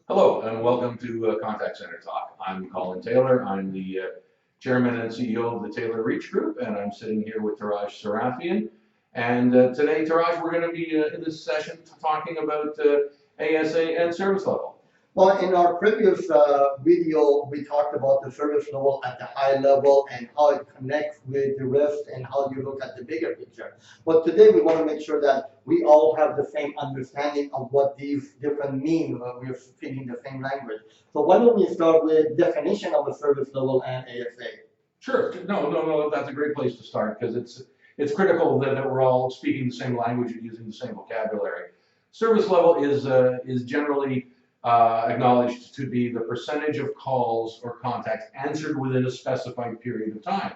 Hello and welcome to Contact Center Talk. I'm Colin Taylor. I'm the Chairman and CEO of the Taylor Reach Group, and I'm sitting here with Turaj Seyrafiaan. And today, Turaj, we're going to be in this session talking about ASA and service level. Well, in our previous video, we talked about the service level at the high level and how it connects with the rest and how you look at the bigger picture. But today we want to make sure that we all have the same understanding of what these different mean when we're speaking the same language. So why don't we start with definition of a service level and ASA? Sure. No. That's a great place to start because it's critical that we're all speaking the same language and using the same vocabulary. Service level is generally acknowledged to be the percentage of calls or contacts answered within a specified period of time.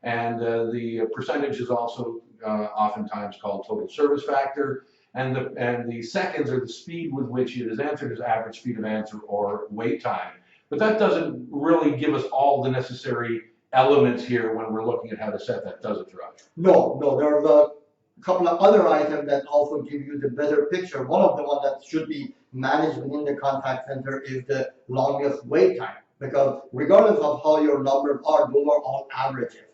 And the percentage is also oftentimes called total service factor. And the seconds or the speed with which it is answered is average speed of answer or wait time. But that doesn't really give us all the necessary elements here when we're looking at how to set that, does it, Turaj? No, there's a couple of other items that also give you the better picture. One of the ones that should be managed within the contact center is the longest wait time, because regardless of how your numbers are, those are all averages.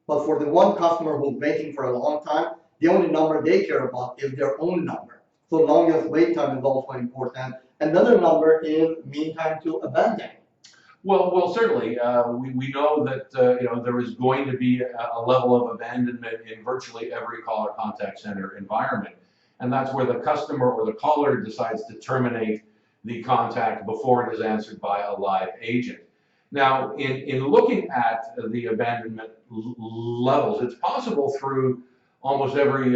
But for the one customer who's waiting for a long time, the only number they care about is their own number. So longest wait time is also important. Another number is mean time to abandon. Well, certainly. We know that there is going to be a level of abandonment in virtually every call or contact center environment, and that's where the customer or the caller decides to terminate the contact before it is answered by a live agent. Now, in looking at the abandonment levels, it's possible through almost every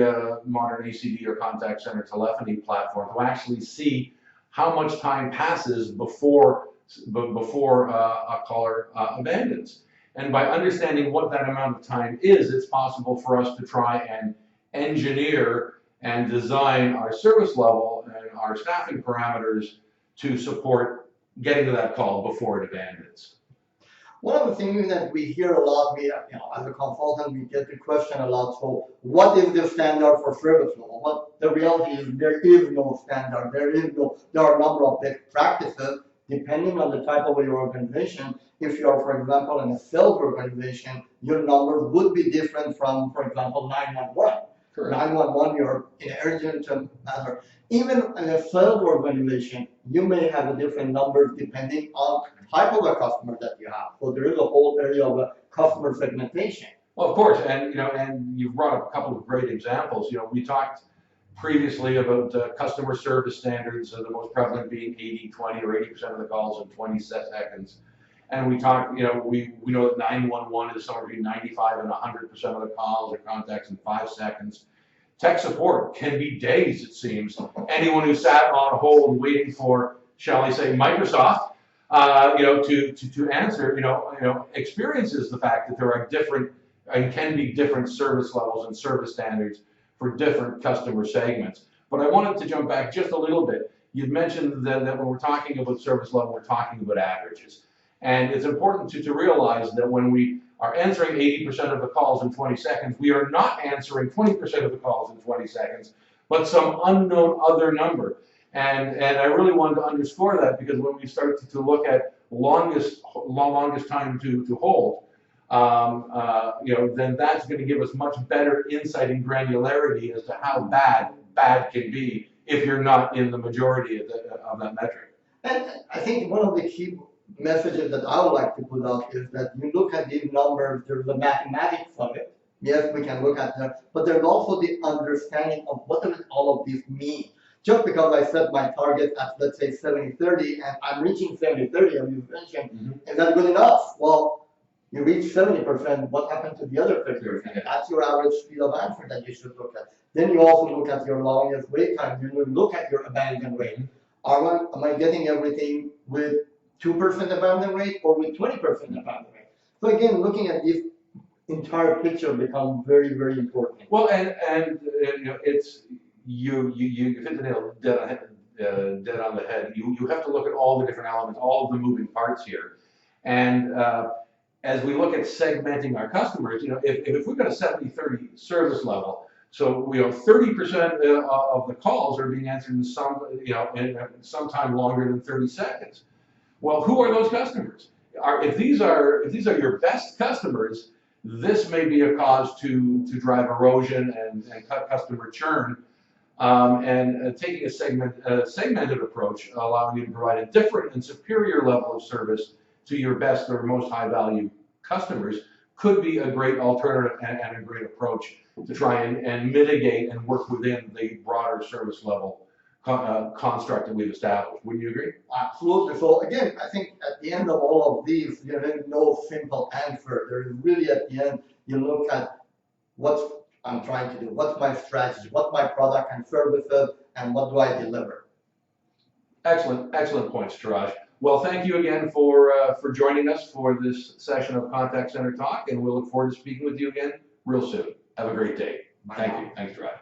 modern ACD or contact center telephony platform to actually see how much time passes before a caller abandons. And by understanding what that amount of time is, it's possible for us to try and engineer and design our service level and our staffing parameters to support getting to that call before it abandons. One of the things that we hear a lot, as a consultant, we get the question a lot. So, what is the standard for service level? Well, the reality is there is no standard. There are a number of best practices depending on the type of your organization. If you are, for example, in a sales organization, your numbers would be different from, for example, 911. Correct. 911, you're in urgent matter. Even in a sales organization, you may have a different numbers depending on type of a customer that you have. So there is a whole area of customer segmentation. Well, of course, and you've brought up a couple of great examples. We talked previously about customer service standards, the most prevalent being 80-20 or 80% of the calls in 20 seconds. And we talked, we know that 911 is somewhere between 95 and 100% of the calls or contacts in 5 seconds. Tech support can be days, it seems. Anyone who sat on hold waiting for, shall I say, Microsoft, to answer, experiences the fact that there are different and can be different service levels and service standards for different customer segments. But I wanted to jump back just a little bit. You'd mentioned that when we're talking about service level, we're talking about averages. And it's important to realize that when we are answering 80% of the calls in 20 seconds, we are not answering 20% of the calls in 20 seconds, but some unknown other number. And I really wanted to underscore that because when we start to look at longest time to hold, then that's going to give us much better insight and granularity as to how bad can be if you're not in the majority of that metric. And I think one of the key messages that I would like to put out is that you look at these numbers, there's the mathematics of it. Yes, we can look at that, but there's also the understanding of what does all of this mean. Just because I set my target at, let's say, 70-30, and I'm reaching 70-30, as you mentioned, is that good enough? Well, you reach 70%, what happened to the other 30%? That's your average speed of answer that you should look at. Then you also look at your longest wait time. You look at your abandon rate. Am I getting everything with 2% abandon rate or with 20% abandon rate? So again, looking at this entire picture becomes very, very important. Well, and it's you hit the nail dead on the head. You have to look at all the different elements, all of the moving parts here, and as we look at segmenting our customers, if we've got a 70-30 service level, So, 30% of the calls are being answered in sometime longer than 30 seconds. Well, who are those customers? If these are your best customers, this may be a cause to drive erosion and cut customer churn. Taking a segmented approach, allowing you to provide a different and superior level of service to your best or most high value customers could be a great alternative and a great approach to try and mitigate and work within the broader service level construct that we've established. Wouldn't you agree? Absolutely. So again, I think at the end of all of these, there is no simple answer. There is really at the end, you look at what's I'm trying to do, what's my strategy, what's my product and services, and what do I deliver. Excellent points, Turaj. Well, thank you again for joining us for this session of Contact Center Talk, and we'll look forward to speaking with you again real soon. Have a great day. Thank you. Thanks, Turaj.